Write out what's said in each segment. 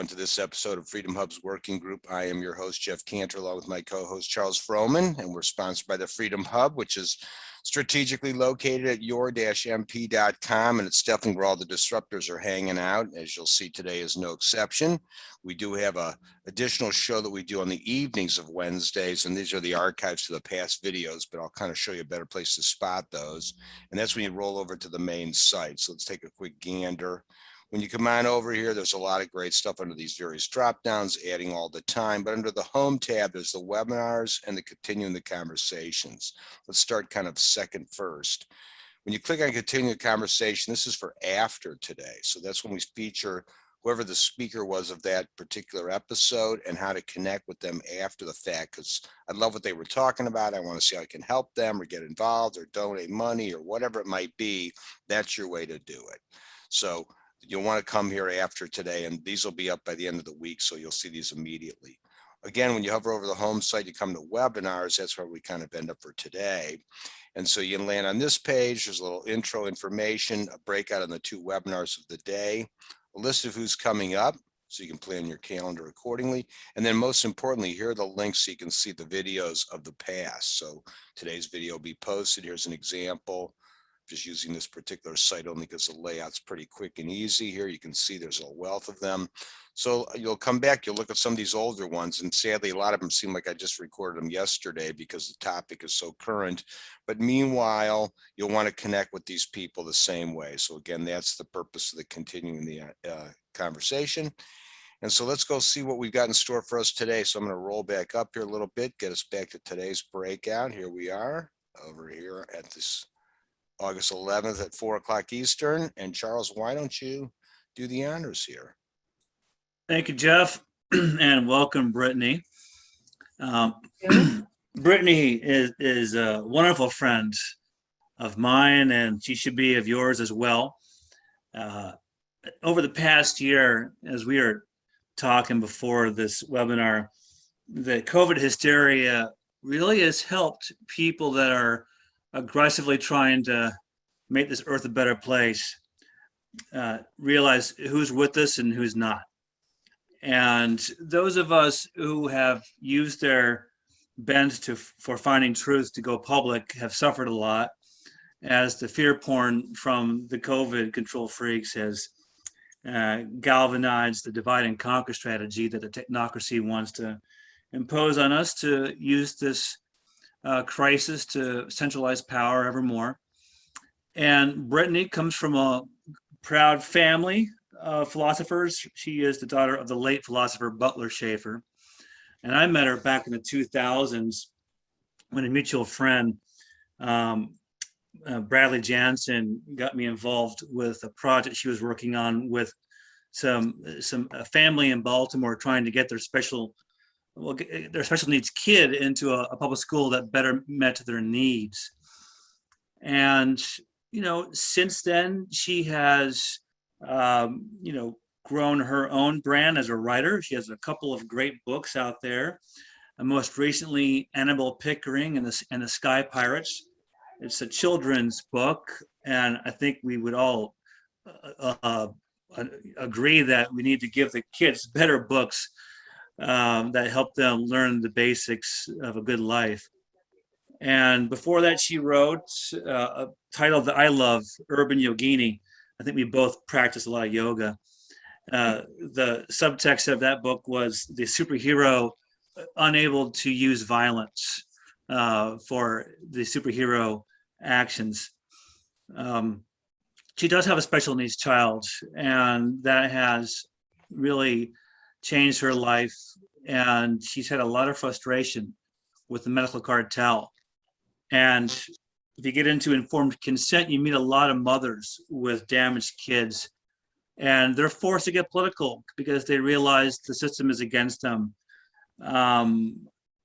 to this episode of Freedom Hub's Working Group. I am your host, Jeff Cantor, along with my co-host, Charles Froman, and we're sponsored by the Freedom Hub, which is strategically located at your-mp.com, and it's definitely where all the disruptors are hanging out. As you'll see, today is no exception. We do have a additional show that we do on the evenings of Wednesdays, and these are the archives to the past videos, but I'll kind of show you a better place to spot those. And that's when you roll over to the main site. So let's take a quick gander. When you come on over here, there's a lot of great stuff under these various drop downs, adding all the time. But under the home tab, there's the webinars and the continuing the conversations. Let's start kind of second first. When you click on continue the conversation, this is for after today. So that's when we feature whoever the speaker was of that particular episode and how to connect with them after the fact, because I love what they were talking about. I want to see how I can help them or get involved or donate money or whatever it might be. That's your way to do it. So you'll want to come here after today, and these will be up by the end of the week, so you'll see these immediately. Again, when you hover over the home site, you come to webinars. That's where we kind of end up for today. And so you land on this page. There's a little intro information, a breakout on the 2 webinars of the day, a list of who's coming up, so you can plan your calendar accordingly. And then most importantly, here are the links so you can see the videos of the past. So today's video will be posted. Here's an example. Just using this particular site only because the layout's pretty quick and easy here. You can see there's a wealth of them. So you'll come back, you'll look at some of these older ones, and sadly, a lot of them seem like I just recorded them yesterday because the topic is so current. But meanwhile, you'll want to connect with these people the same way. So again, that's the purpose of the continuing the conversation. And so let's go see what we've got in store for us today. So I'm going to roll back up here a little bit, get us back to today's breakout. Here we are over here at this August 11th at 4 o'clock Eastern. And Charles, why don't you do the honors here? Thank you, Jeff, and welcome, Brittany. Brittany is a wonderful friend of mine, and she should be of yours as well. Over the past year, as we were talking before this webinar, the COVID hysteria really has helped people that are aggressively trying to make this earth a better place, realize who's with us and who's not. And those of us who have used their bent for finding truth to go public have suffered a lot, as the fear porn from the COVID control freaks has galvanized the divide and conquer strategy that the technocracy wants to impose on us to use this crisis to centralize power ever more. And Brittany comes from a proud family of philosophers. She is the daughter of the late philosopher Butler Shaffer. And I met her back in the 2000s when a mutual friend, Bradley Jansen, got me involved with a project she was working on with a family in Baltimore trying to get their special needs kid into a public school that better met their needs. And, since then, she has, grown her own brand as a writer. She has a couple of great books out there. And most recently, Annabel, Pickering and the Sky Pirates. It's a children's book. And I think we would all agree that we need to give the kids better books that help them learn the basics of a good life. And before that, she wrote a title that I love, Urban Yogini. I think we both practice a lot of yoga. The subtext of that book was the superhero unable to use violence for the superhero actions. She does have a special needs child, and that has really changed her life. And she's had a lot of frustration with the medical cartel. And if you get into informed consent, you meet a lot of mothers with damaged kids, and they're forced to get political because they realize the system is against them.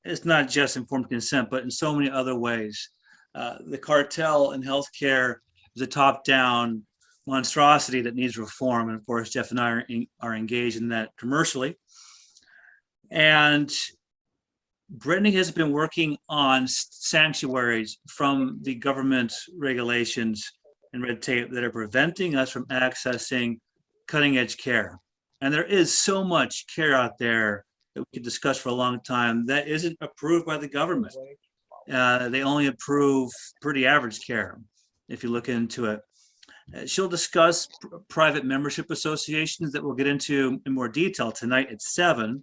It's not just informed consent, but in so many other ways. The cartel in healthcare is a top-down monstrosity that needs reform. And of course, Jeff and I are engaged in that commercially. And Brittany has been working on sanctuaries from the government regulations and red tape that are preventing us from accessing cutting edge care. And there is so much care out there that we could discuss for a long time that isn't approved by the government. They only approve pretty average care, if you look into it. She'll discuss private membership associations that we'll get into in more detail tonight at 7.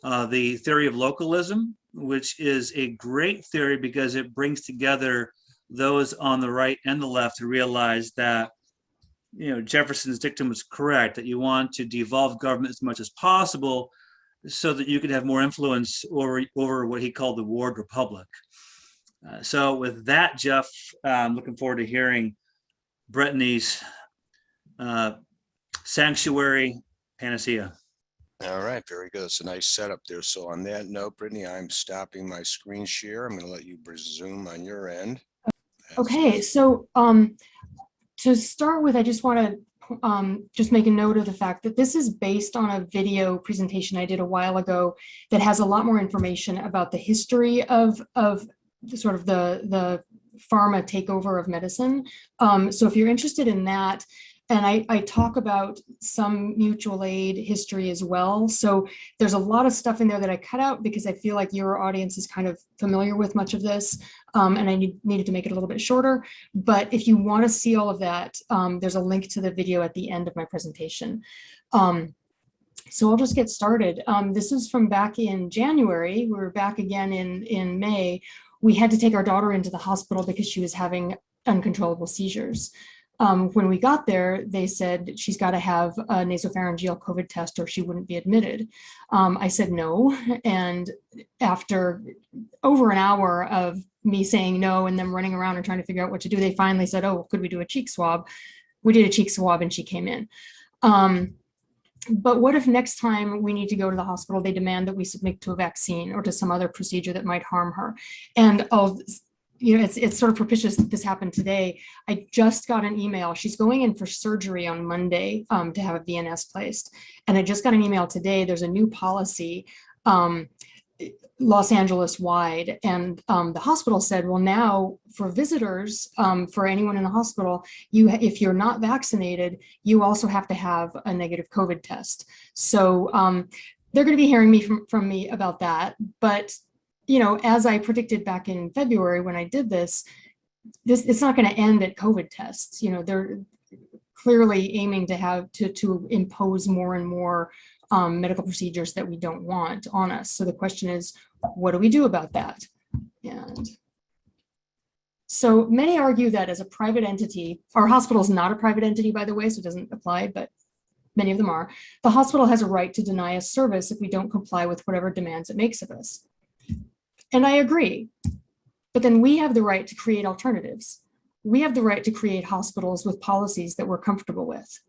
The theory of localism, which is a great theory because it brings together those on the right and the left to realize that, you know, Jefferson's dictum was correct, that you want to devolve government as much as possible so that you can have more influence over what he called the ward republic. So with that, Jeff, I'm looking forward to hearing Brittany's Sanctuary Panacea. All right, very good. It's a nice setup there. So on that note, Brittany, I'm stopping my screen share. I'm going to let you resume on your end. Okay, so to start with, I just want to just make a note of the fact that this is based on a video presentation I did a while ago that has a lot more information about the history of sort of the pharma takeover of medicine. So if you're interested in that, and I talk about some mutual aid history as well. So there's a lot of stuff in there that I cut out because I feel like your audience is kind of familiar with much of this, and I needed to make it a little bit shorter. But if you want to see all of that, there's a link to the video at the end of my presentation. So I'll just get started. This is from back in January. We're back again in May. We had to take our daughter into the hospital because she was having uncontrollable seizures. When we got there, they said she's got to have a nasopharyngeal COVID test or she wouldn't be admitted. I said no, and after over an hour of me saying no and them running around and trying to figure out what to do, they finally said, oh, could we do a cheek swab? We did a cheek swab and she came in. But what if next time we need to go to the hospital, they demand that we submit to a vaccine or to some other procedure that might harm her? And it's sort of propitious that this happened today. I just got an email. She's going in for surgery on Monday to have a VNS placed. And I just got an email today. There's a new policy, Los Angeles wide. And the hospital said, well, now for visitors, for anyone in the hospital, if you're not vaccinated, you also have to have a negative COVID test. So they're going to be hearing from me about that. But you know, as I predicted back in February when I did this, it's not going to end at COVID tests. You know, they're clearly aiming to impose more and more medical procedures that we don't want on us. So the question is, what do we do about that? And so many argue that as a private entity, our hospital is not a private entity, by the way, so it doesn't apply, but many of them are. The hospital has a right to deny us service if we don't comply with whatever demands it makes of us. And I agree, but then we have the right to create alternatives. We have the right to create hospitals with policies that we're comfortable with.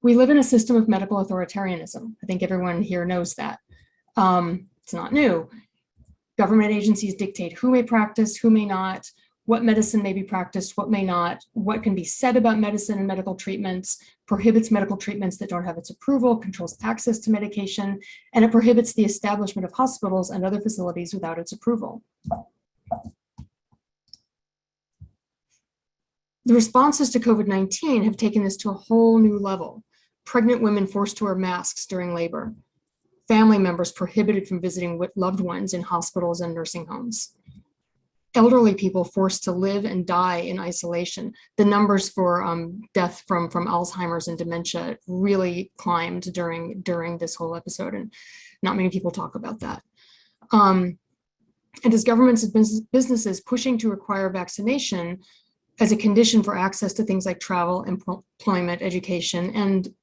We live in a system of medical authoritarianism. I think everyone here knows that. It's not new. Government agencies dictate who may practice, who may not, what medicine may be practiced, what may not, what can be said about medicine and medical treatments, prohibits medical treatments that don't have its approval, controls access to medication, and it prohibits the establishment of hospitals and other facilities without its approval. The responses to COVID-19 have taken this to a whole new level. Pregnant women forced to wear masks during labor. Family members prohibited from visiting loved ones in hospitals and nursing homes. Elderly people forced to live and die in isolation. The numbers for death from Alzheimer's and dementia really climbed during this whole episode, and not many people talk about that. And as governments and businesses pushing to require vaccination as a condition for access to things like travel, employment, education, and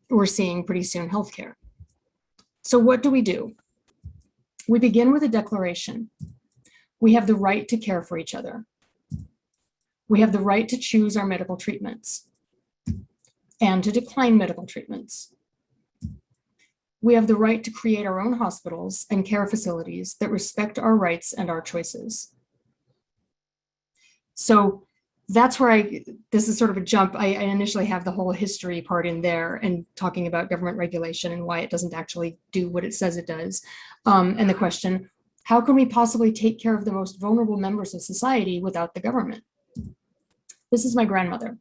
we're seeing pretty soon healthcare. So what do? We begin with a declaration. We have the right to care for each other. We have the right to choose our medical treatments and to decline medical treatments. We have the right to create our own hospitals and care facilities that respect our rights and our choices. So that's where this is sort of a jump. I initially have the whole history part in there and talking about government regulation and why it doesn't actually do what it says it does. And the question, how can we possibly take care of the most vulnerable members of society without the government? This is my grandmother.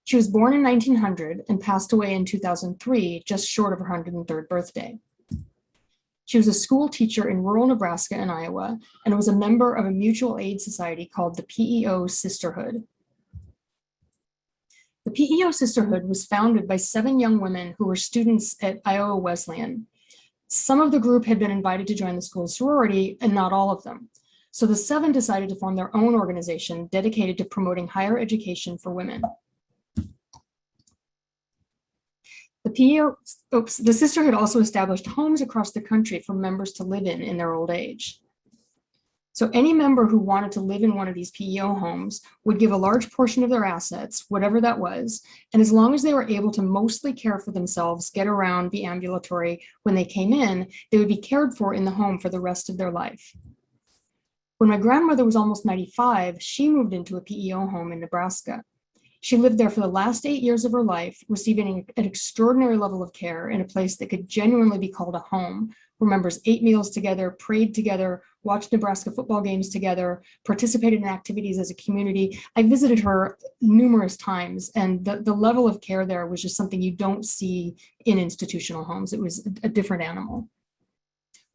She was born in 1900 and passed away in 2003, just short of her 103rd birthday. She was a school teacher in rural Nebraska and Iowa, and was a member of a mutual aid society called the PEO Sisterhood. The PEO Sisterhood was founded by 7 young women who were students at Iowa Wesleyan. Some of the group had been invited to join the school's sorority, and not all of them. So the 7 decided to form their own organization dedicated to promoting higher education for women. The Sisterhood also established homes across the country for members to live in their old age. So any member who wanted to live in one of these PEO homes would give a large portion of their assets, whatever that was, and as long as they were able to mostly care for themselves, get around, be ambulatory when they came in, they would be cared for in the home for the rest of their life. When my grandmother was almost 95, she moved into a PEO home in Nebraska. She lived there for the last 8 years of her life, receiving an extraordinary level of care in a place that could genuinely be called a home, where members ate meals together, prayed together, watched Nebraska football games together, participated in activities as a community. I visited her numerous times, and the level of care there was just something you don't see in institutional homes. It was a different animal.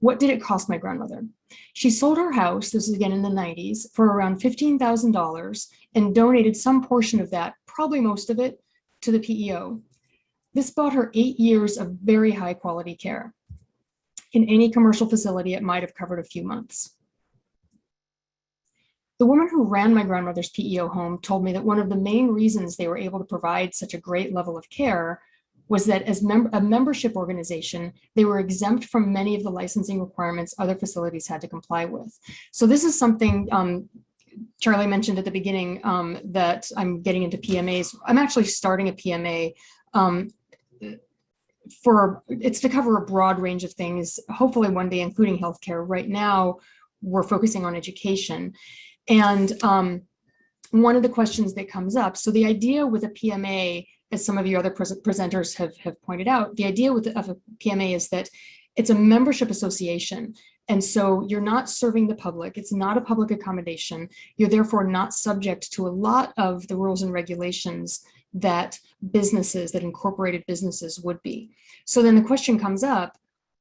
What did it cost my grandmother? She sold her house, this is again in the 90s, for around $15,000 and donated some portion of that, probably most of it, to the PEO. This bought her 8 years of very high quality care. In any commercial facility, it might have covered a few months. The woman who ran my grandmother's PEO home told me that one of the main reasons they were able to provide such a great level of care was that as a membership organization, they were exempt from many of the licensing requirements other facilities had to comply with. So this is something Charlie mentioned at the beginning, that I'm getting into PMAs. I'm actually starting a PMA it's to cover a broad range of things, hopefully one day including healthcare. Right now, we're focusing on education. And one of the questions that comes up, so the idea with a PMA, as some of you other presenters have pointed out, the idea of a PMA is that it's a membership association. And so you're not serving the public. It's not a public accommodation. You're therefore not subject to a lot of the rules and regulations that incorporated businesses would be. So then the question comes up,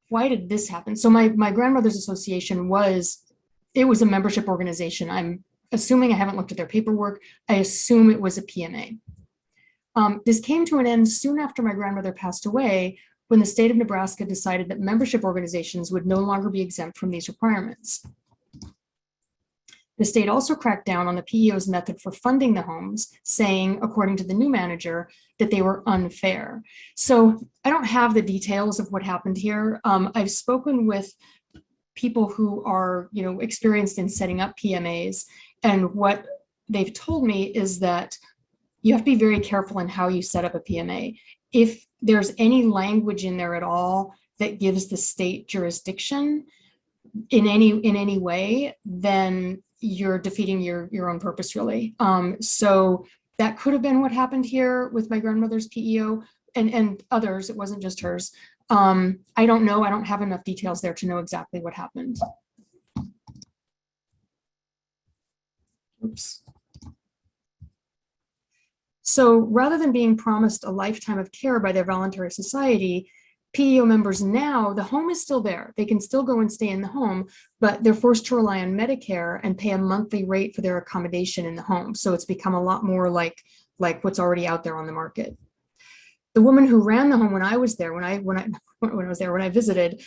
why did this happen? So my grandmother's association was a membership organization. I'm assuming, I haven't looked at their paperwork, I assume it was a PMA. This came to an end soon after my grandmother passed away, when the state of Nebraska decided that membership organizations would no longer be exempt from these requirements. The state also cracked down on the PEO's method for funding the homes, saying, according to the new manager, that they were unfair. So I don't have the details of what happened here. I've spoken with people who are, experienced in setting up PMAs, and what they've told me is that you have to be very careful in how you set up a PMA. If there's any language in there at all that gives the state jurisdiction in any way, then you're defeating your own purpose, really. So that could have been what happened here with my grandmother's PEO and others. It wasn't just hers. I don't know. I don't have enough details there to know exactly what happened. Oops. So rather than being promised a lifetime of care by their voluntary society, PEO members now, the home is still there. They can still go and stay in the home, but they're forced to rely on Medicare and pay a monthly rate for their accommodation in the home. So it's become a lot more like what's already out there on the market. The woman who ran the home when I was there, when I visited,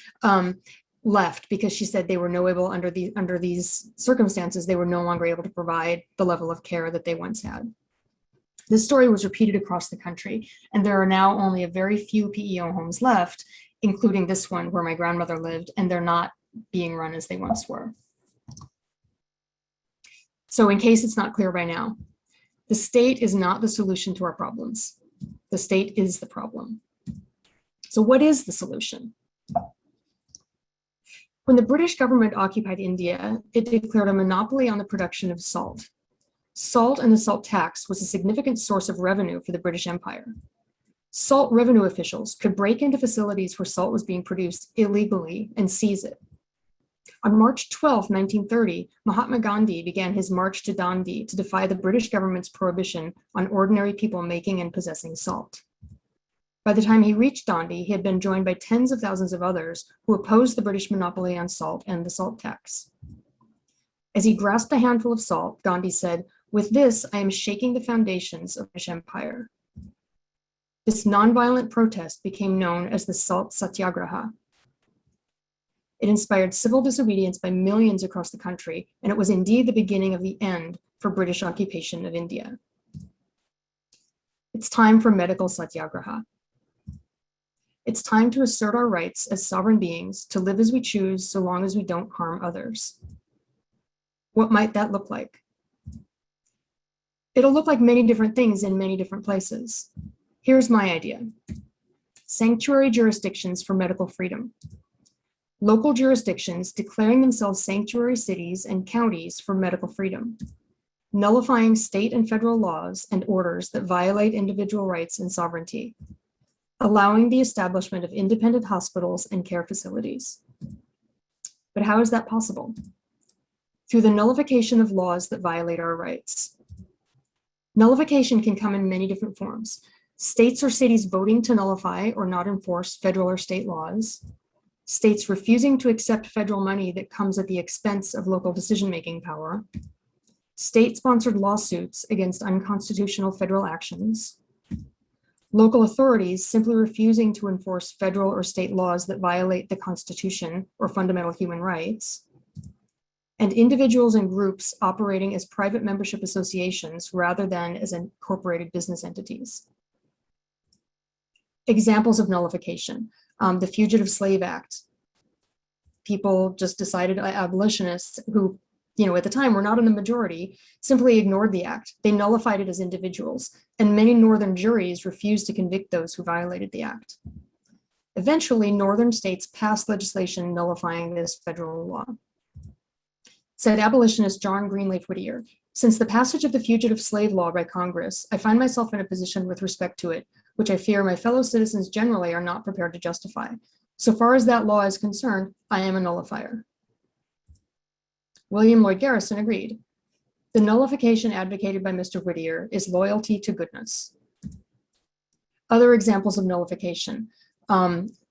left because she said they were under these circumstances, they were no longer able to provide the level of care that they once had. This story was repeated across the country, and there are now only a very few PEO homes left, including this one where my grandmother lived, and they're not being run as they once were. So in case it's not clear by now, the state is not the solution to our problems. The state is the problem. So what is the solution? When the British government occupied India, it declared a monopoly on the production of salt. Salt and the salt tax was a significant source of revenue for the British Empire. Salt revenue officials could break into facilities where salt was being produced illegally and seize it. On March 12, 1930, Mahatma Gandhi began his march to Dandi to defy the British government's prohibition on ordinary people making and possessing salt. By the time he reached Dandi, he had been joined by tens of thousands of others who opposed the British monopoly on salt and the salt tax. As he grasped a handful of salt, Gandhi said, "With this, I am shaking the foundations of British Empire." This nonviolent protest became known as the Salt Satyagraha. It inspired civil disobedience by millions across the country, and it was indeed the beginning of the end for British occupation of India. It's time for medical satyagraha. It's time to assert our rights as sovereign beings to live as we choose so long as we don't harm others. What might that look like? It'll look like many different things in many different places. Here's my idea. Sanctuary jurisdictions for medical freedom. Local jurisdictions declaring themselves sanctuary cities and counties for medical freedom, nullifying state and federal laws and orders that violate individual rights and sovereignty, allowing the establishment of independent hospitals and care facilities. But how is that possible? Through the nullification of laws that violate our rights. Nullification can come in many different forms. States or cities voting to nullify or not enforce federal or state laws, states refusing to accept federal money that comes at the expense of local decision-making power, state-sponsored lawsuits against unconstitutional federal actions, local authorities simply refusing to enforce federal or state laws that violate the Constitution or fundamental human rights, and individuals and groups operating as private membership associations rather than as incorporated business entities. Examples of nullification. The Fugitive Slave Act. People just decided, abolitionists who, at the time were not in the majority, simply ignored the act. They nullified it as individuals, and many northern juries refused to convict those who violated the act. Eventually, northern states passed legislation nullifying this federal law. Said abolitionist John Greenleaf Whittier, "Since the passage of the Fugitive Slave Law by Congress, I find myself in a position with respect to it, which I fear my fellow citizens generally are not prepared to justify. So far as that law is concerned, I am a nullifier." William Lloyd Garrison agreed. The nullification advocated by Mr. Whittier is loyalty to goodness. Other examples of nullification.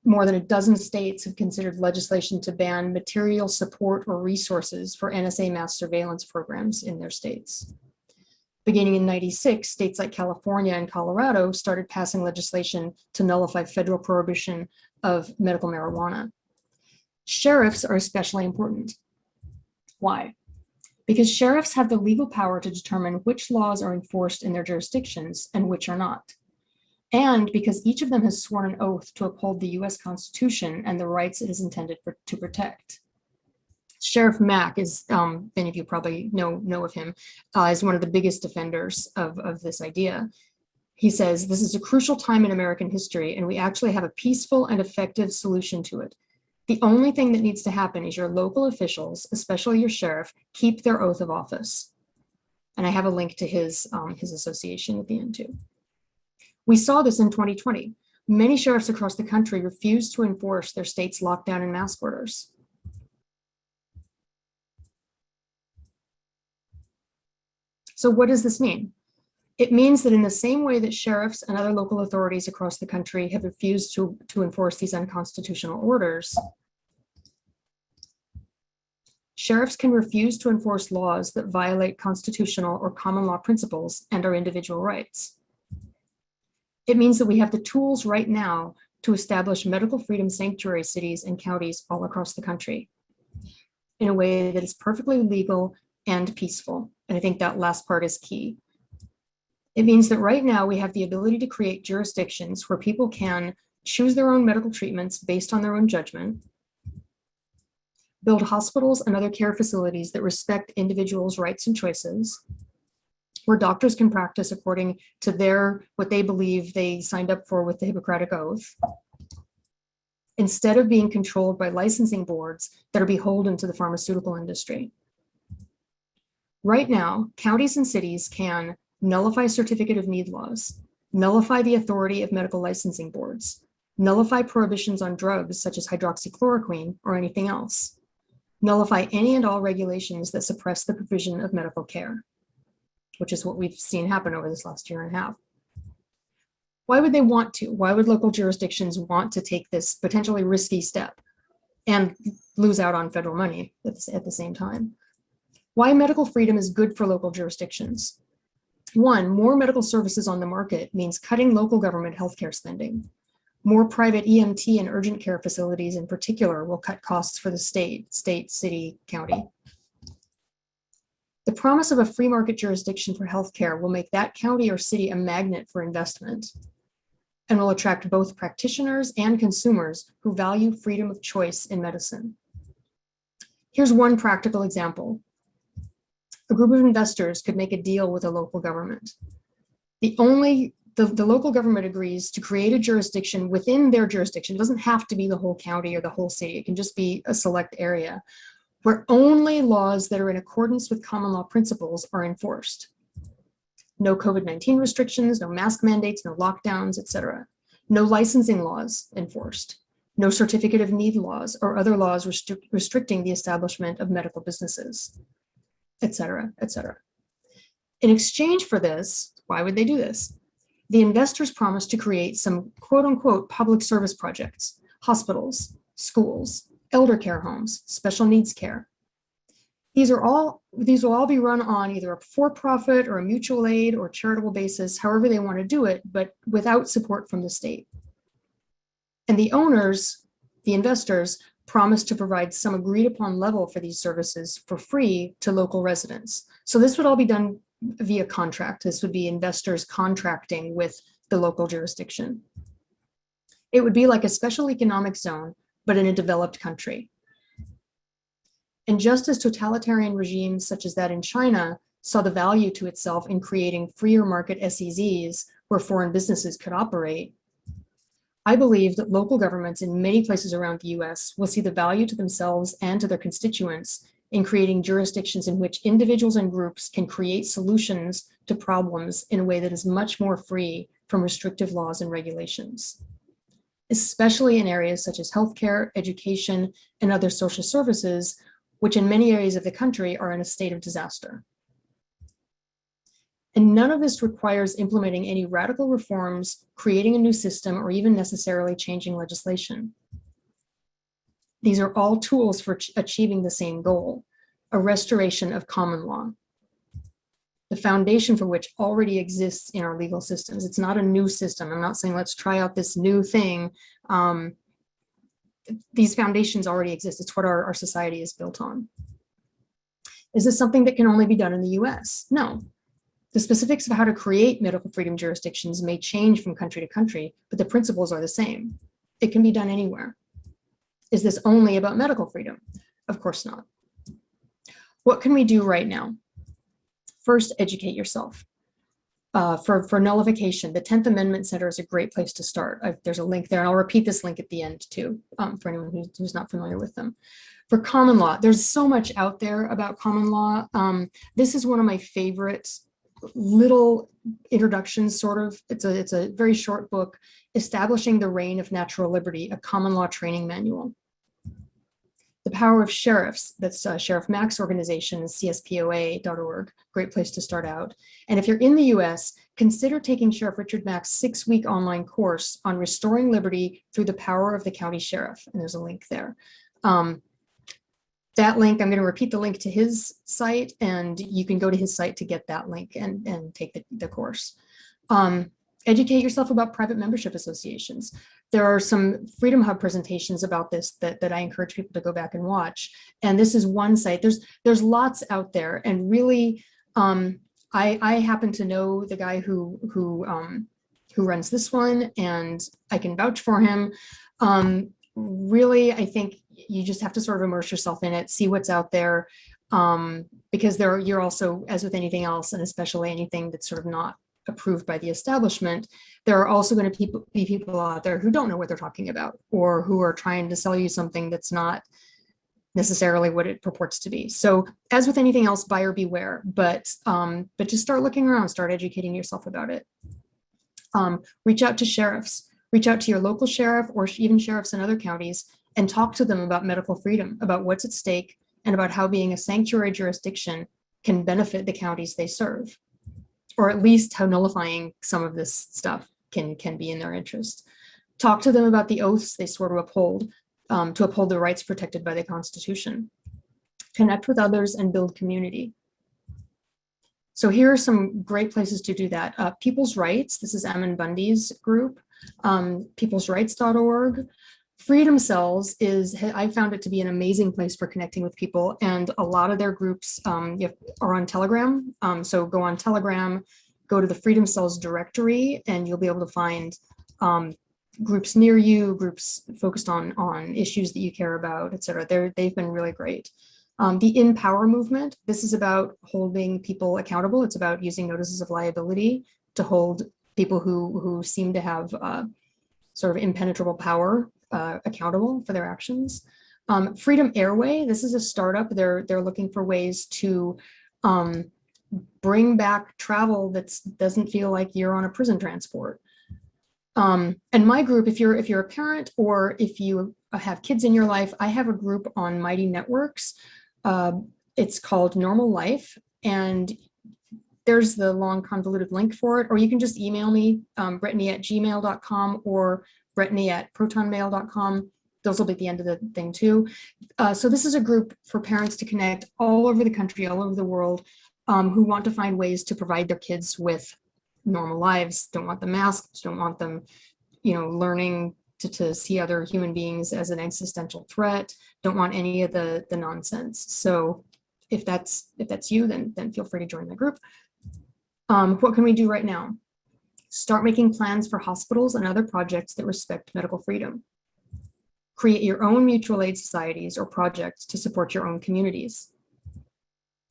More than a dozen states have considered legislation to ban material support or resources for NSA mass surveillance programs in their states. Beginning in '96, states like California and Colorado started passing legislation to nullify federal prohibition of medical marijuana. Sheriffs are especially important. Why? Because sheriffs have the legal power to determine which laws are enforced in their jurisdictions and which are not. And because each of them has sworn an oath to uphold the US Constitution and the rights it is intended to protect. Sheriff Mack is, many of you probably know of him, is one of the biggest defenders of this idea. He says, "This is a crucial time in American history, and we actually have a peaceful and effective solution to it. The only thing that needs to happen is your local officials, especially your sheriff, keep their oath of office." And I have a link to his association at the end too. We saw this in 2020. Many sheriffs across the country refused to enforce their state's lockdown and mask orders. So what does this mean? It means that in the same way that sheriffs and other local authorities across the country have refused to enforce these unconstitutional orders, sheriffs can refuse to enforce laws that violate constitutional or common law principles and our individual rights. It means that we have the tools right now to establish medical freedom sanctuary cities and counties all across the country in a way that is perfectly legal and peaceful. And I think that last part is key. It means that right now we have the ability to create jurisdictions where people can choose their own medical treatments based on their own judgment, build hospitals and other care facilities that respect individuals' rights and choices, where doctors can practice according to what they believe they signed up for with the Hippocratic Oath, instead of being controlled by licensing boards that are beholden to the pharmaceutical industry. Right now, counties and cities can nullify certificate of need laws, nullify the authority of medical licensing boards, nullify prohibitions on drugs such as hydroxychloroquine or anything else. nullify any and all regulations that suppress the provision of medical care, which is what we've seen happen over this last year and a half. Why would they want to? Why would local jurisdictions want to take this potentially risky step and lose out on federal money at the same time? Why medical freedom is good for local jurisdictions. One, more medical services on the market means cutting local government healthcare spending. More private EMT and urgent care facilities in particular will cut costs for the state, city, county. The promise of a free market jurisdiction for healthcare will make that county or city a magnet for investment and will attract both practitioners and consumers who value freedom of choice in medicine. Here's one practical example. A group of investors could make a deal with a local government. The local government agrees to create a jurisdiction within their jurisdiction. It doesn't have to be the whole county or the whole city. It can just be a select area where only laws that are in accordance with common law principles are enforced. No COVID-19 restrictions, no mask mandates, no lockdowns, etc. No licensing laws enforced. No certificate of need laws or other laws restricting the establishment of medical businesses, etc., etc. In exchange for this, why would they do this? The investors promised to create some quote unquote public service projects, hospitals, schools, elder care homes, special needs care. These will all be run on either a for-profit or a mutual aid or charitable basis, however they want to do it, but without support from the state. And the owners, the investors, promised to provide some agreed upon level for these services for free to local residents. So this would all be done via contract. This would be investors contracting with the local jurisdiction. It would be like a special economic zone, but in a developed country. And just as totalitarian regimes such as that in China saw the value to itself in creating freer market SEZs where foreign businesses could operate, I believe that local governments in many places around the US will see the value to themselves and to their constituents in creating jurisdictions in which individuals and groups can create solutions to problems in a way that is much more free from restrictive laws and regulations, especially in areas such as healthcare, education, and other social services, which in many areas of the country are in a state of disaster. And none of this requires implementing any radical reforms, creating a new system, or even necessarily changing legislation. These are all tools for achieving the same goal, a restoration of common law, the foundation for which already exists in our legal systems. It's not a new system. I'm not saying let's try out this new thing. These foundations already exist. It's what our society is built on. Is this something that can only be done in the US? No. The specifics of how to create medical freedom jurisdictions may change from country to country, but the principles are the same. It can be done anywhere. Is this only about medical freedom? Of course not. What can we do right now? First, educate yourself. For nullification, the 10th Amendment Center is a great place to start. There's a link there, and I'll repeat this link at the end too, for anyone who's not familiar with them. For common law, there's so much out there about common law. This is one of my favorite little introductions, sort of. It's a very short book, Establishing the Reign of Natural Liberty, a Common Law Training Manual. The Power of Sheriffs, that's Sheriff Mack's organization, cspoa.org, great place to start out. And if you're in the US, consider taking Sheriff Richard Mack's 6-week online course on restoring liberty through the power of the county sheriff, and there's a link there. That link, I'm going to repeat the link to his site, and you can go to his site to get that link and take the course. Educate yourself about private membership associations. There are some Freedom Hub presentations about this that I encourage people to go back and watch. And this is one site. There's lots out there, and really, I happen to know the guy who runs this one, and I can vouch for him. Really, I think you just have to sort of immerse yourself in it, see what's out there, because you're also, as with anything else, and especially anything that's sort of not approved by the establishment, there are also going to be people out there who don't know what they're talking about, or who are trying to sell you something that's not necessarily what it purports to be. So as with anything else, buyer beware, but just start looking around, start educating yourself about it. Reach out to sheriffs, reach out to your local sheriff, or even sheriffs in other counties, and talk to them about medical freedom, about what's at stake, and about how being a sanctuary jurisdiction can benefit the counties they serve, or at least how nullifying some of this stuff can be in their interest. Talk to them about the oaths they swore to uphold the rights protected by the Constitution. Connect with others and build community. So here are some great places to do that. People's Rights, this is Ammon Bundy's group, peoplesrights.org. Freedom Cells I found it to be an amazing place for connecting with people, and a lot of their groups are on Telegram. So go on Telegram, go to the Freedom Cells directory, and you'll be able to find groups near you, groups focused on issues that you care about, et cetera. They've been really great. The Empower movement, this is about holding people accountable. It's about using notices of liability to hold people who seem to have sort of impenetrable power accountable for their actions. Freedom Airway, this is a startup. They're looking for ways to bring back travel that doesn't feel like you're on a prison transport. And my group, if you're a parent or if you have kids in your life, I have a group on Mighty Networks. It's called Normal Life, and there's the long convoluted link for it, or you can just email me, Bretigne@gmail.com or Bretigne@protonmail.com. Those will be at the end of the thing too. So this is a group for parents to connect all over the country, all over the world, who want to find ways to provide their kids with normal lives, don't want them masked, don't want them, learning to see other human beings as an existential threat, don't want any of the nonsense. So if that's you, then feel free to join the group. What can we do right now? Start making plans for hospitals and other projects that respect medical freedom. Create your own mutual aid societies or projects to support your own communities.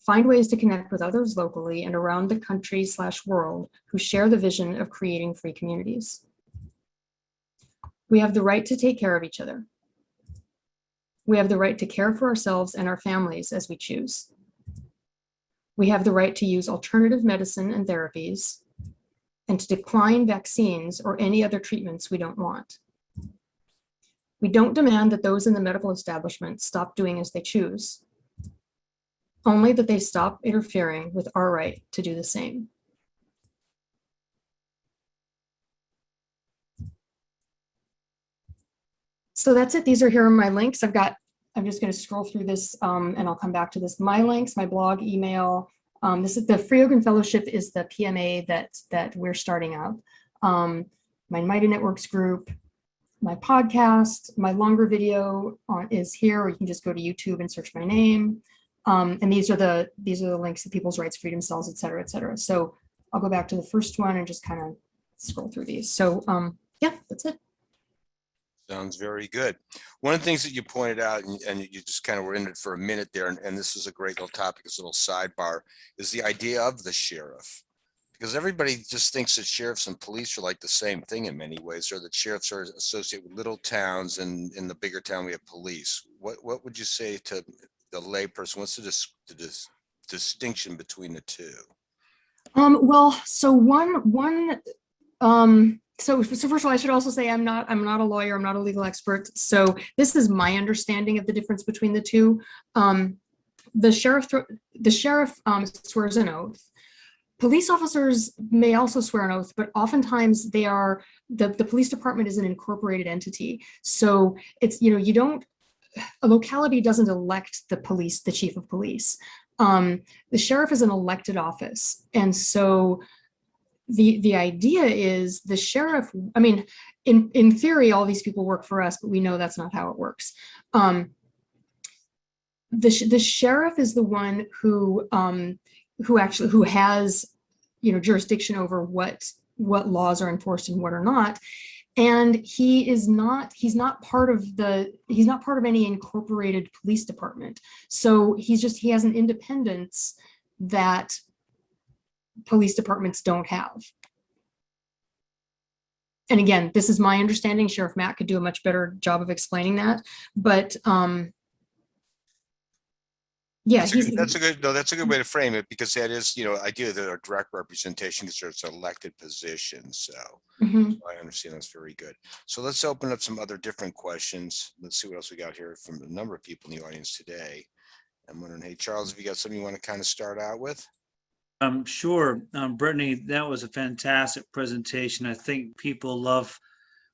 Find ways to connect with others locally and around the country/world who share the vision of creating free communities. We have the right to take care of each other. We have the right to care for ourselves and our families as we choose. We have the right to use alternative medicine and therapies, and to decline vaccines or any other treatments we don't want. We don't demand that those in the medical establishment stop doing as they choose, only that they stop interfering with our right to do the same. So that's it. Here are my links. I'm just going to scroll through this and I'll come back to this. My links, my blog, email. This is the Free Open Fellowship is the PMA that we're starting up. My Mighty Networks group, my podcast, my longer video is here, or you can just go to YouTube and search my name. And these are the links to People's Rights, Freedom Cells, et cetera, et cetera. So I'll go back to the first one and just kind of scroll through these. So yeah, that's it. Sounds very good. One of the things that you pointed out, and you just kind of were in it for a minute there, and this is a great little topic, this little sidebar, is the idea of the sheriff. Because everybody just thinks that sheriffs and police are like the same thing in many ways, or that sheriffs are associated with little towns, and in the bigger town we have police. What would you say to the layperson? What's the distinction between the two? Well, so so first of all, I should also say I'm not a lawyer. I'm not a legal expert. So this is my understanding of the difference between the two. The sheriff swears an oath. Police officers may also swear an oath, but oftentimes the police department is an incorporated entity. So it's, a locality doesn't elect the chief of police. The sheriff is an elected office. And so the idea is the sheriff, I mean, in theory, all these people work for us, but we know that's not how it works. The sheriff is the one who has, jurisdiction over what laws are enforced and what are not. And he's not part of any incorporated police department. So he has an independence that police departments don't have. And again, this is my understanding. Sheriff Matt could do a much better job of explaining that, but yeah, that's a good way to frame it, because that is, idea that a direct representation because it's an elected position. So I understand that's very good. So let's open up some other different questions. Let's see what else we got here from a number of people in the audience today. I'm wondering, hey, Charles, if you got something you want to kind of start out with? Sure. Brittany, that was a fantastic presentation. I think people love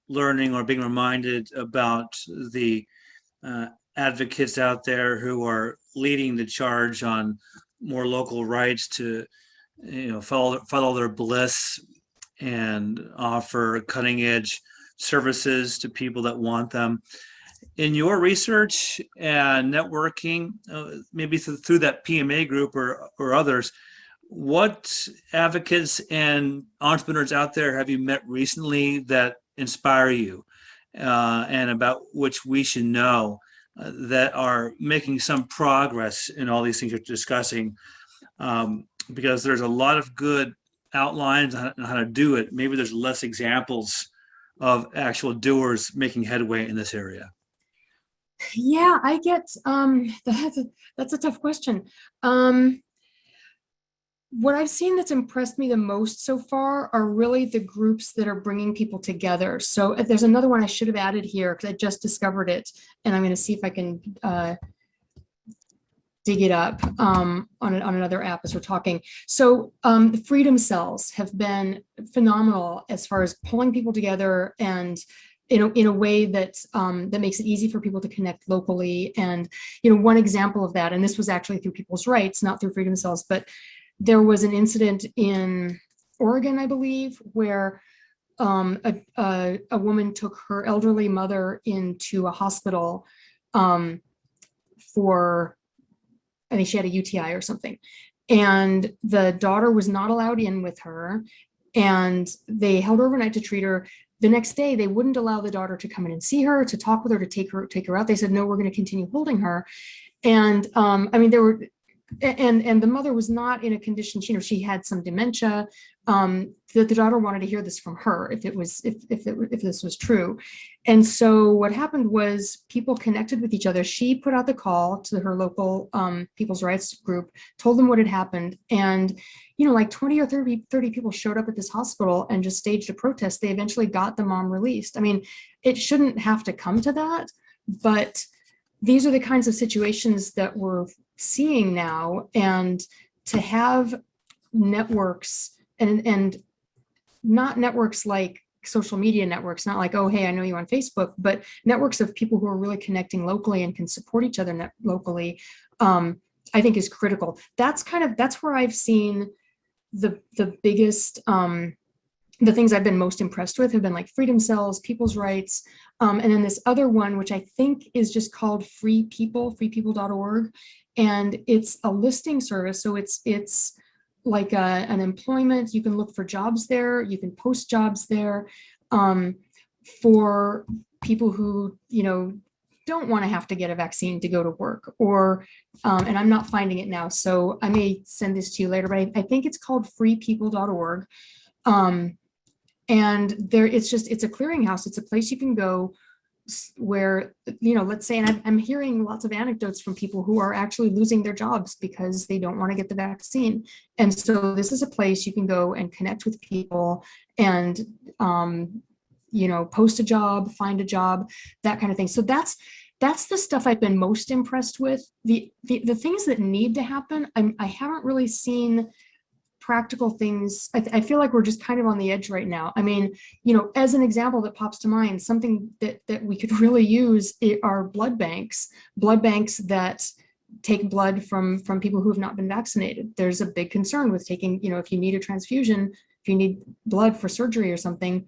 learning or being reminded about the uh, advocates out there who are leading the charge on more local rights to, follow their bliss and offer cutting edge services to people that want them. In your research and networking, maybe through that PMA group or others, what advocates and entrepreneurs out there have you met recently that inspire you, and about which we should know, that are making some progress in all these things you're discussing? Because there's a lot of good outlines on how to do it. Maybe there's less examples of actual doers making headway in this area. Yeah, I get that's a tough question. What I've seen that's impressed me the most so far are really the groups that are bringing people together. So there's another one I should have added here because I just discovered it, and I'm going to see if I can dig it up on another app as we're talking. So the freedom cells have been phenomenal as far as pulling people together and in a way that that makes it easy for people to connect locally. And one example of that, and this was actually through People's Rights, not through freedom cells, but there was an incident in Oregon, I believe, where a woman took her elderly mother into a hospital for, I think she had a UTI or something. And the daughter was not allowed in with her. And they held her overnight to treat her. The next day, they wouldn't allow the daughter to come in and see her, to talk with her, to take her out. They said, no, we're going to continue holding her. And I mean, there were, and the mother was not in a condition, she had some dementia, that the daughter wanted to hear this from her if this was true. And so what happened was people connected with each other. She put out the call to her local People's Rights group, told them what had happened. And, like 20 or 30 people showed up at this hospital and just staged a protest. They eventually got the mom released. I mean, it shouldn't have to come to that, but these are the kinds of situations that we're seeing now. And to have networks and not networks like social media networks, not like, oh, hey, I know you on Facebook, but networks of people who are really connecting locally and can support each other locally, I think is critical. That's where I've seen the biggest, the things I've been most impressed with have been like freedom cells, People's Rights, and then this other one, which I think is just called freepeople.org. And it's a listing service. So it's like an employment. You can look for jobs there. You can post jobs there for people who, don't want to have to get a vaccine to go to work, or, and I'm not finding it now, so I may send this to you later, but I think it's called freepeople.org. And there, it's a clearinghouse. It's a place you can go where, let's say, and I'm hearing lots of anecdotes from people who are actually losing their jobs because they don't want to get the vaccine. And so this is a place you can go and connect with people and, post a job, find a job, that kind of thing. So that's the stuff I've been most impressed with. The things that need to happen, I haven't really seen practical things. I feel like we're just kind of on the edge right now. I mean, as an example that pops to mind, something that we could really use are blood banks that take blood from people who have not been vaccinated. There's a big concern with taking, if you need a transfusion, if you need blood for surgery or something,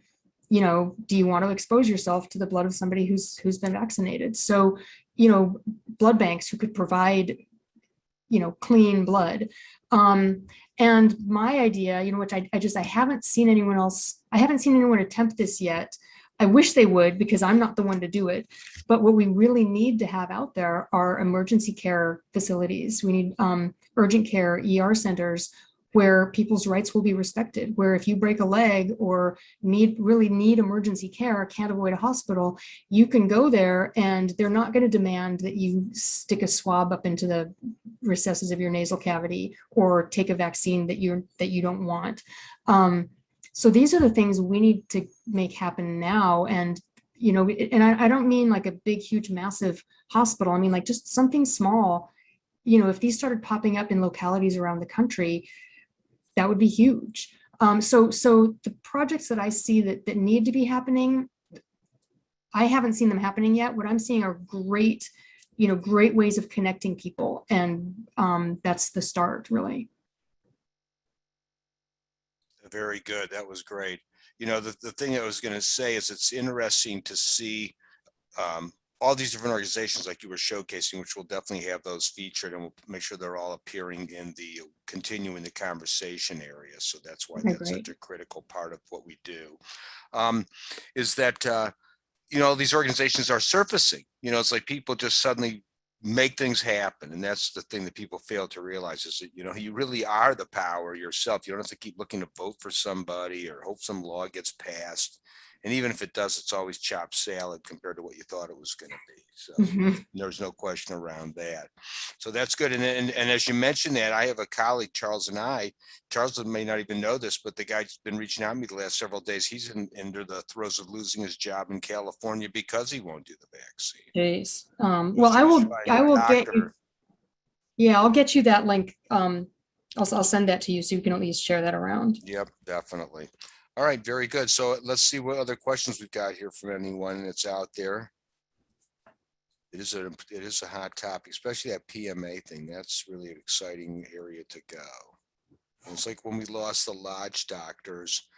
do you want to expose yourself to the blood of somebody who's been vaccinated? So, blood banks who could provide, clean blood. And my idea, which I haven't seen anyone attempt this yet. I wish they would, because I'm not the one to do it. But what we really need to have out there are emergency care facilities. We need urgent care ER centers where people's rights will be respected, where if you break a leg or really need emergency care, can't avoid a hospital, you can go there and they're not going to demand that you stick a swab up into the recesses of your nasal cavity or take a vaccine that you don't want. So these are the things we need to make happen now. And, and I don't mean like a big, huge, massive hospital. I mean, like just something small if these started popping up in localities around the country, that would be huge. So the projects that I see that need to be happening, I haven't seen them happening yet. What I'm seeing are great ways of connecting people. And that's the start, really. Very good. That was great. The thing I was going to say is it's interesting to see all these different organizations like you were showcasing, which we'll definitely have those featured, and we'll make sure they're all appearing in the continuing the conversation area. So that's why that's such a critical part of what we do. Is that these organizations are surfacing. It's like people just suddenly make things happen, and that's the thing that people fail to realize is that you really are the power yourself. You don't have to keep looking to vote for somebody or hope some law gets passed, and even if it does, it's always chopped salad compared to what you thought it was going to be. So there's no question around that. So that's good. And as you mentioned that, I have a colleague, Charles may not even know this, but the guy's been reaching out to me the last several days. He's under the throes of losing his job in California because he won't do the vaccine. Jeez. Well, I will get you. Yeah, I'll get you that link. I'll send that to you so you can at least share that around. Yep, definitely. All right, very good. So let's see what other questions we've got here from anyone that's out there. It is a hot topic, especially that PMA thing. That's really an exciting area to go. And it's like when we lost the lodge doctors,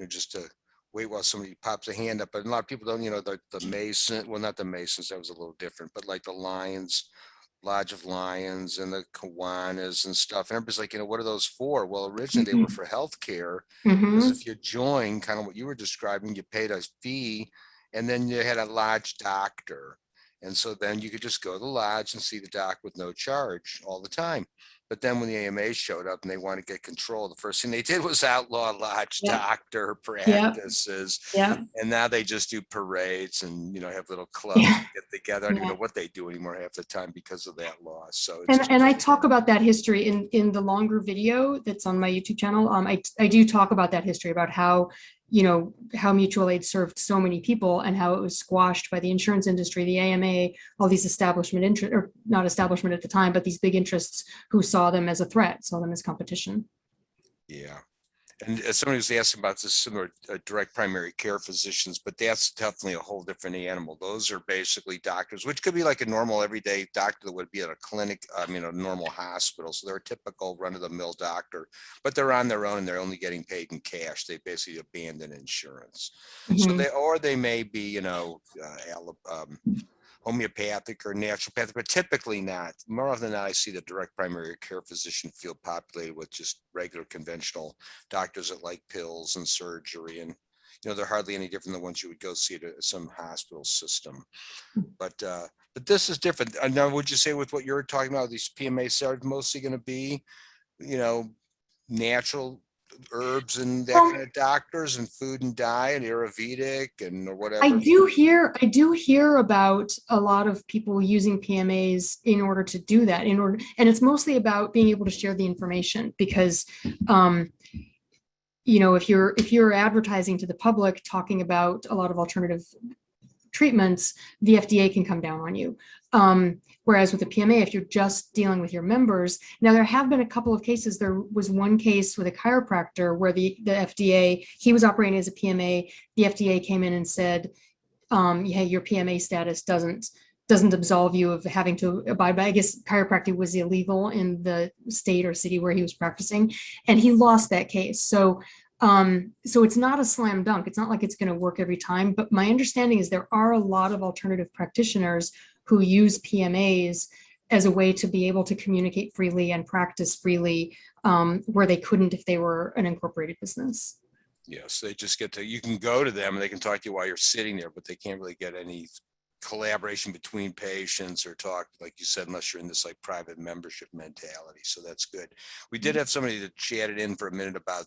just to wait while somebody pops a hand up. But a lot of people don't, the Mason, well, not the Masons, that was a little different, but like the Lions, Lodge of Lions and the Kiwanis and stuff. And everybody's like, what are those for? Well, originally they were for healthcare. Because if you join, kind of what you were describing, you paid a fee and then you had a lodge doctor. And so then you could just go to the lodge and see the doc with no charge all the time. But then when the AMA showed up and they wanted to get control, the first thing they did was outlaw lodge doctor practices. And now they just do parades and, have little clubs get together. I don't even know what they do anymore half the time because of that law. So and I talk about that history in the longer video that's on my YouTube channel. I do talk about that history, about how how mutual aid served so many people and how it was squashed by the insurance industry, the AMA, all these establishment interest, or not establishment at the time, but these big interests who saw them as a threat, saw them as competition. Yeah. And somebody was asking about this similar direct primary care physicians, but that's definitely a whole different animal. Those are basically doctors, which could be like a normal everyday doctor that would be at a clinic, a normal hospital. So they're a typical run-of-the-mill doctor, but they're on their own and they're only getting paid in cash. They basically abandon insurance. So they may be, homeopathic or naturopathic, but typically not. More often than not, I see the direct primary care physician field populated with just regular conventional doctors that like pills and surgery. And, they're hardly any different than ones you would go see at some hospital system. But this is different. Now, would you say with what you're talking about, these PMAs are mostly going to be, natural herbs and that kind of doctors and food and diet, Ayurvedic and or whatever? I do hear about a lot of people using PMAs in order to do that, and it's mostly about being able to share the information, because if you're advertising to the public talking about a lot of alternative treatments, the FDA can come down on you. Whereas with the PMA, if you're just dealing with your members, now there have been a couple of cases. There was one case with a chiropractor where the FDA, he was operating as a PMA. The FDA came in and said, hey, your PMA status doesn't absolve you of having to abide by, I guess chiropractic was illegal in the state or city where he was practicing, and he lost that case. So it's not a slam dunk. It's not like it's going to work every time, but my understanding is there are a lot of alternative practitioners who use PMAs as a way to be able to communicate freely and practice freely, where they couldn't if they were an incorporated business. Yes, they just you can go to them and they can talk to you while you're sitting there, but they can't really get any collaboration between patients or talk, like you said, unless you're in this like private membership mentality. So that's good. We did have somebody that chatted in for a minute about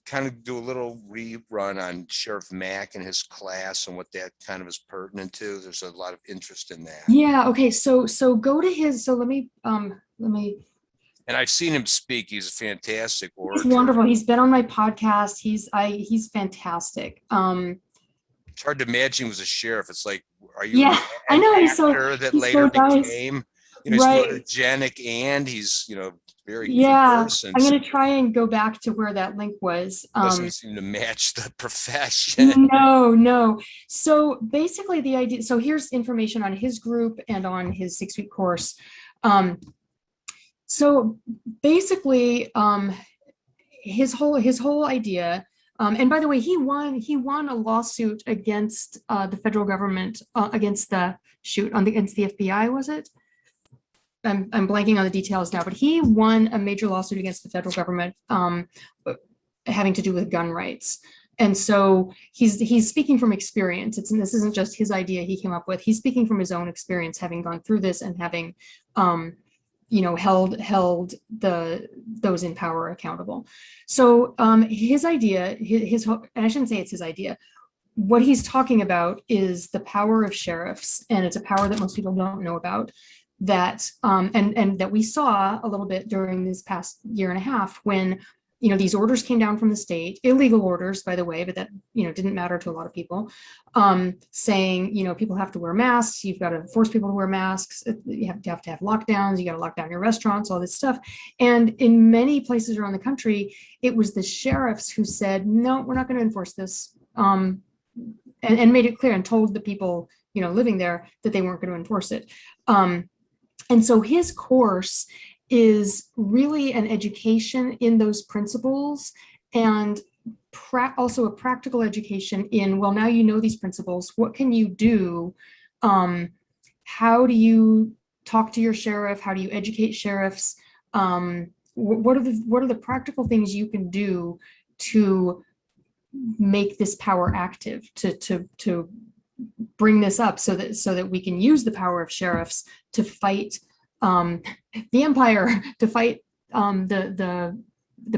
kind of do a little rerun on Sheriff Mack and his class and what that kind of is pertinent to. There's a lot of interest in that. Yeah. Okay. So go to his. So let me. And I've seen him speak. He's a fantastic orator. He's wonderful. He's been on my podcast. He's fantastic. It's hard to imagine he was a sheriff. It's like, are you? Yeah, I know. He's so that later became. He's Right. photogenic and he's, very Yeah, conversant. I'm gonna try and go back to where that link was. Doesn't seem to match the profession. No. So basically the idea, so here's information on his group and on his 6-week course. So basically, his whole idea, and by the way, he won a lawsuit against the federal government, against the FBI, was it? I'm blanking on the details now, but he won a major lawsuit against the federal government, having to do with gun rights. And so he's speaking from experience. This isn't just his idea he came up with. He's speaking from his own experience, having gone through this and having, held those in power accountable. So his idea, and I shouldn't say it's his idea. What he's talking about is the power of sheriffs, and it's a power that most people don't know about. That and that we saw a little bit during this past year and a half when these orders came down from the state, illegal orders, by the way, but that didn't matter to a lot of people, saying people have to wear masks, you've got to force people to wear masks, you have to have lockdowns, you got to lock down your restaurants, all this stuff. And in many places around the country, it was the sheriffs who said, no, we're not going to enforce this, and made it clear and told the people living there that they weren't going to enforce it. And so his course is really an education in those principles, and also a practical education in, well, now these principles, what can you do? How do you talk to your sheriff? How do you educate sheriffs? What are the practical things you can do to make this power active, to bring this up so that we can use the power of sheriffs to fight the empire, to fight the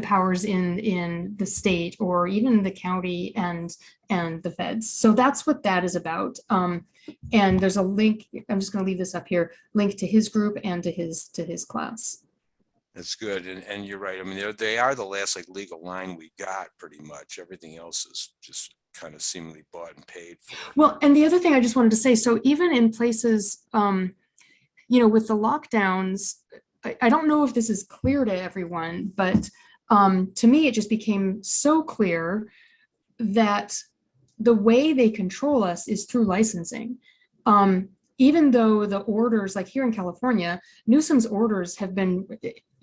powers in the state or even the county and the feds. So that's what that is about. And there's a link, I'm just going to leave this up here, link to his group and to his class. That's good. And you're right. I mean, they are the last legal line we got pretty much. Everything else is just kind of seemingly bought and paid for. Well, and the other thing I just wanted to say, so even in places, with the lockdowns, I don't know if this is clear to everyone, but to me, it just became so clear that the way they control us is through licensing. Even though the orders, like here in California, Newsom's orders have been,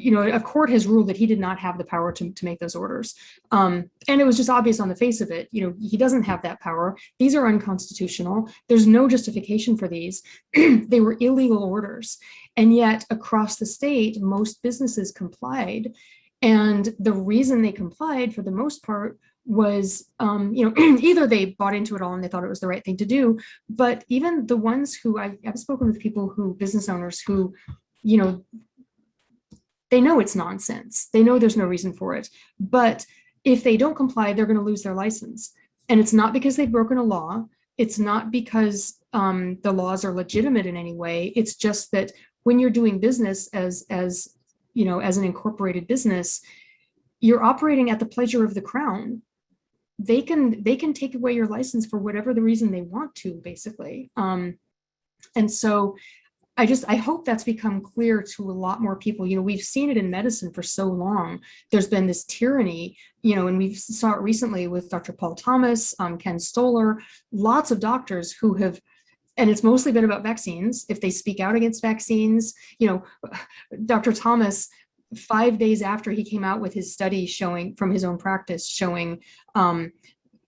a court has ruled that he did not have the power to make those orders. And it was just obvious on the face of it, he doesn't have that power. These are unconstitutional. There's no justification for these. They were illegal orders. And yet across the state, most businesses complied. And the reason they complied for the most part was, either they bought into it all and they thought it was the right thing to do, but even the ones who I've spoken with people business owners who, they know it's nonsense. They know there's no reason for it, but if they don't comply, they're going to lose their license. And it's not because they've broken a law. It's not because the laws are legitimate in any way. It's just that when you're doing business as an incorporated business, you're operating at the pleasure of the crown. They can take away your license for whatever the reason they want to, basically. And so I hope that's become clear to a lot more people. We've seen it in medicine for so long. There's been this tyranny, and we saw it recently with Dr. Paul Thomas, Ken Stoller, lots of doctors who have, and it's mostly been about vaccines. If they speak out against vaccines, Dr. Thomas, 5 days after he came out with his study showing from his own practice, showing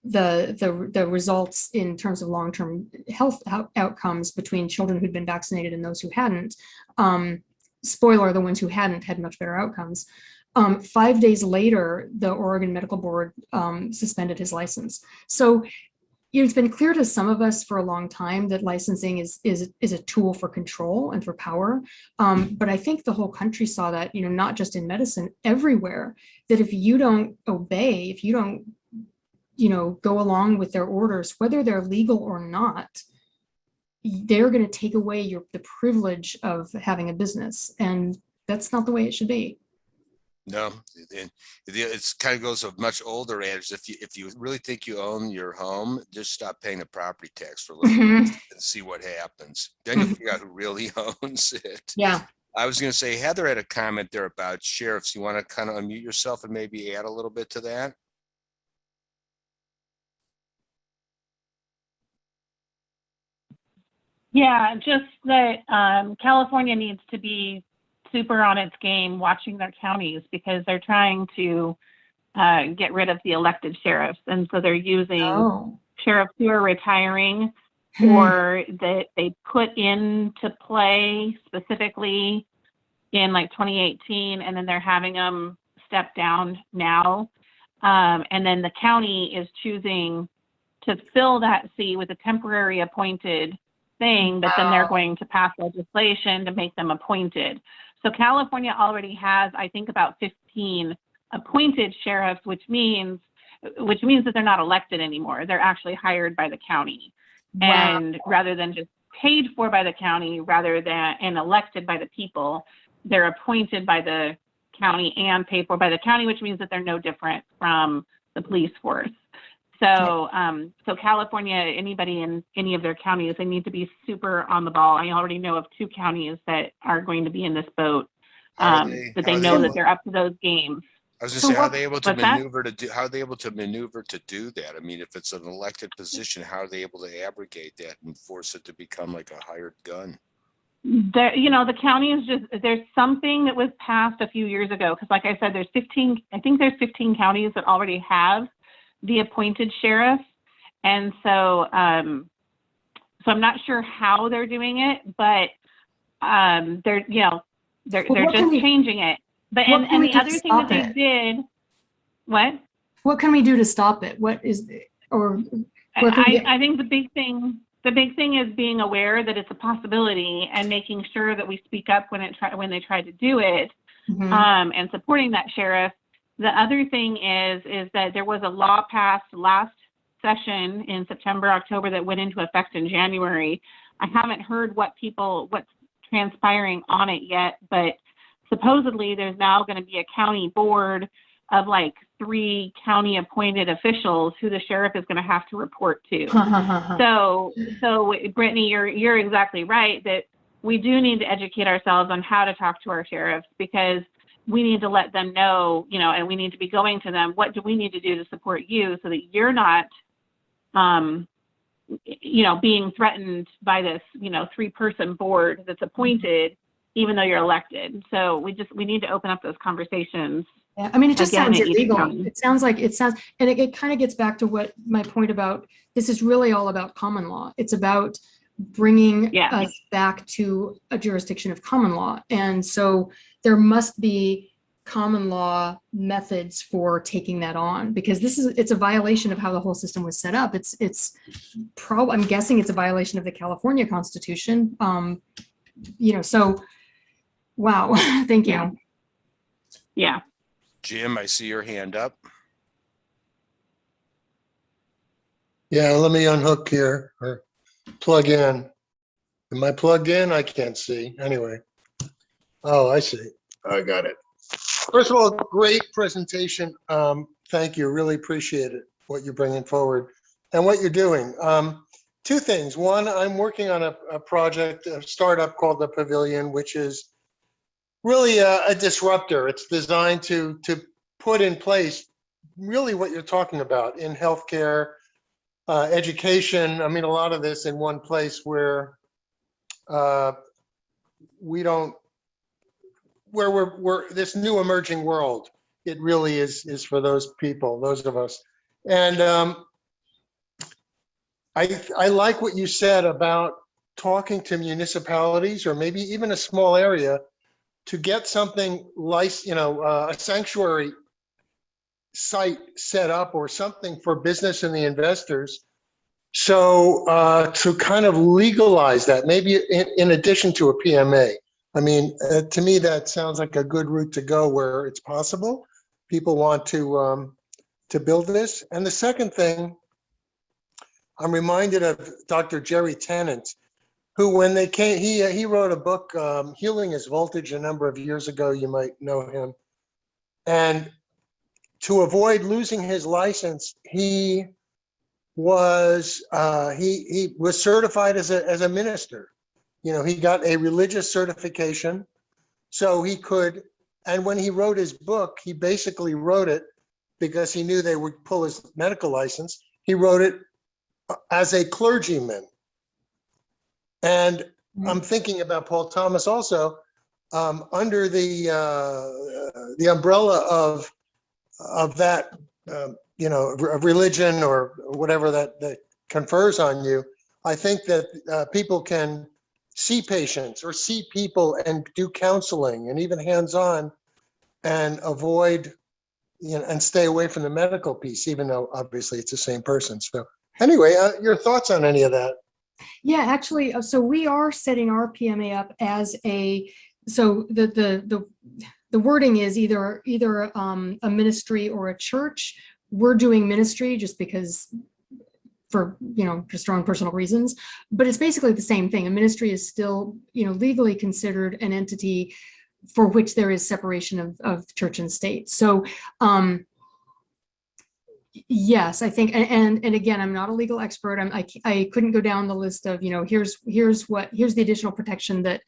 the results in terms of long-term health outcomes between children who'd been vaccinated and those who hadn't. Spoiler, the ones who hadn't had much better outcomes. 5 days later, the Oregon Medical Board suspended his license. So it's been clear to some of us for a long time that licensing is a tool for control and for power. But I think the whole country saw that, not just in medicine, everywhere, that if you don't obey, if you don't, go along with their orders, whether they're legal or not, they're going to take away the privilege of having a business. And that's not the way it should be. No, it's kind of goes a much older adage. If you really think you own your home, just stop paying the property tax for a little Mhm. bit and see what happens. Then you'll figure out who really owns it. Yeah. I was going to say, Heather had a comment there about sheriffs. You want to kind of unmute yourself and maybe add a little bit to that? Yeah, just that California needs to be super on its game watching their counties because they're trying to get rid of the elected sheriffs. And so they're using Oh. sheriffs who are retiring Hmm. or that they put into play specifically in like 2018, and then they're having them step down now. And then the county is choosing to fill that seat with a temporary appointed thing, but then they're Wow. going to pass legislation to make them appointed. So California already has, I think, about 15 appointed sheriffs, which means that they're not elected anymore. They're actually hired by the county. Wow. And rather than just paid for by the county, rather than and elected by the people, they're appointed by the county and paid for by the county, which means that they're no different from the police force. So, so California, anybody in any of their counties, they need to be super on the ball. I already know of 2 counties that are going to be in this boat, How that they know that they're up to those games. I was going to So say, how are what- they able to what's that? maneuver to do? How are they able to maneuver to do that? I mean, if it's an elected position, how are they able to abrogate that and force it to become like a hired gun? There, you know, the county is just, there's something that was passed a few years ago. Cause like I said, there's 15, I think there's 15 counties that already have the appointed sheriff. And so, so I'm not sure how they're doing it, but, they're, you know, they're Well, what just can we- changing it. But, what can and we the do to other thing that stop they it? did, what? What can we do to stop it? What is, or where can we get- I think the big thing is being aware that it's a possibility and making sure that we speak up when they try to do it, Mhm. and supporting that sheriff. The other thing is that there was a law passed last session in September, October that went into effect in January. I haven't heard what's transpiring on it yet, but supposedly there's now going to be a county board of like 3 county appointed officials who the sheriff is going to have to report to. So Brittany, you're exactly right that we do need to educate ourselves on how to talk to our sheriffs, because we need to let them know, you know, and we need to be going to them, what do we need to do to support you so that you're not, you know, being threatened by this, you know, 3-person board that's appointed, even though you're elected. So we need to open up those conversations. Yeah, I mean, it just Again, sounds at each illegal. county. It sounds, and it kind of gets back to what my point about, this is really all about common law. It's about bringing Yeah. us back to a jurisdiction of common law. And so there must be common law methods for taking that on, because it's a violation of how the whole system was set up. I'm guessing it's a violation of the California Constitution. You know, so, wow, thank you. Yeah. Yeah. Jim, I see your hand up. Yeah, let me unhook here or plug in. Am I plugged in? I can't see. Anyway. Oh, I see. I got it. First of all, great presentation. Thank you. Really appreciate it, what you're bringing forward and what you're doing. 2 things. One, I'm working on a project, a startup called the Pavilion, which is really a disruptor. It's designed to put in place really what you're talking about in healthcare, education. I mean, a lot of this in one place where we're this new emerging world. It really is for those people, those of us. And I like what you said about talking to municipalities or maybe even a small area to get something like, you know, a sanctuary site set up or something for business and the investors. So to kind of legalize that, maybe in addition to a PMA. I mean, to me, that sounds like a good route to go where it's possible. People want to build this. And the second thing, I'm reminded of Dr. Jerry Tennant, who when they came, he wrote a book, Healing Is Voltage, a number of years ago. You might know him. And to avoid losing his license, he was certified as a minister. You know, he got a religious certification, so he could. And when he wrote his book, he basically wrote it because he knew they would pull his medical license. He wrote it as a clergyman. And I'm thinking about Paul Thomas also, under the umbrella of that, you know, religion or whatever that confers on you. I think that people can see patients or see people and do counseling and even hands-on and avoid, you know, and stay away from the medical piece, even though obviously it's the same person. So anyway, your thoughts on any of that? Yeah, actually, so we are setting our PMA up as so the wording is either a ministry or a church. We're doing ministry just because, for, you know, just our own personal reasons, but it's basically the same thing. A ministry is still, you know, legally considered an entity for which there is separation of church and state. So yes, I think, and again, I'm not a legal expert. I couldn't go down the list of, you know, here's the additional protection that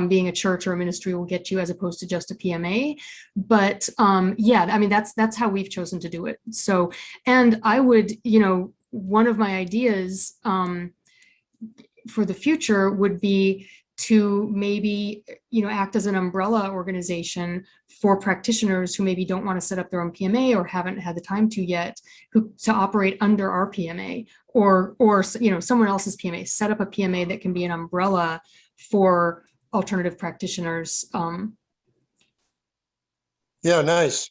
being a church or a ministry will get you as opposed to just a PMA. But yeah, I mean, that's how we've chosen to do it. So, and I would, you know, one of my ideas for the future would be to maybe, you know, act as an umbrella organization for practitioners who maybe don't want to set up their own PMA or haven't had the time to yet, to operate under our PMA or you know, someone else's PMA, set up a PMA that can be an umbrella for alternative practitioners. Yeah, nice.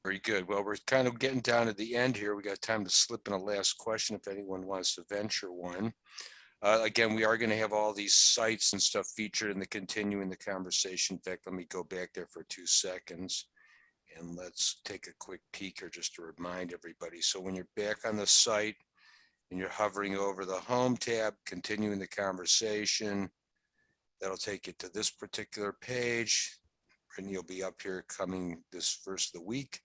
Very good. Well, we're kind of getting down to the end here. We got time to slip in a last question if anyone wants to venture one. Again, we are going to have all these sites and stuff featured in the continuing the conversation. In fact, let me go back there for 2 seconds and let's take a quick peek here just to remind everybody. So when you're back on the site and you're hovering over the home tab, continuing the conversation, that'll take you to this particular page. And you'll be up here coming this first of the week.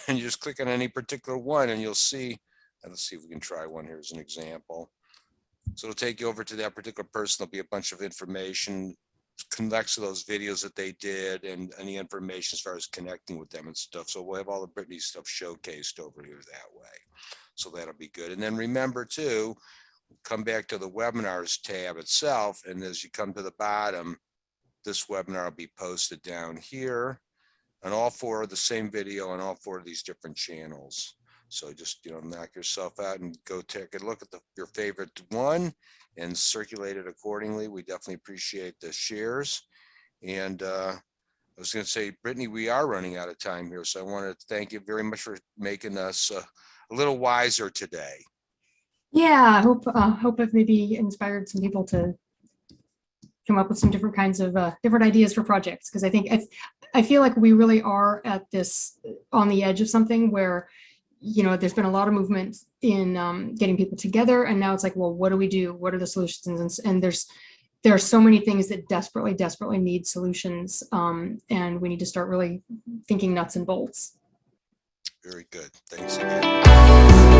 And you just click on any particular one and you'll see, and let's see if we can try one here as an example. So it'll take you over to that particular person. There'll be a bunch of information connects to those videos that they did and any information as far as connecting with them and stuff. So we'll have all the Bretigne stuff showcased over here that way. So that'll be good. And then remember too, come back to the webinars tab itself. And as you come to the bottom, this webinar will be posted down here on all 4 of the same video on all 4 of these different channels. So just, you know, knock yourself out and go take a look at your favorite one and circulate it accordingly. We definitely appreciate the shares. And I was going to say, Bretigne, we are running out of time here. So I want to thank you very much for making us a little wiser today. Yeah, I hope I've maybe inspired some people to come up with some different kinds of different ideas for projects. Because I feel like we really are at this on the edge of something where, you know, there's been a lot of movement in getting people together, and now it's like, well, what do we do? What are the solutions? And there are so many things that desperately need solutions, and we need to start really thinking nuts and bolts. Very good. Thanks again.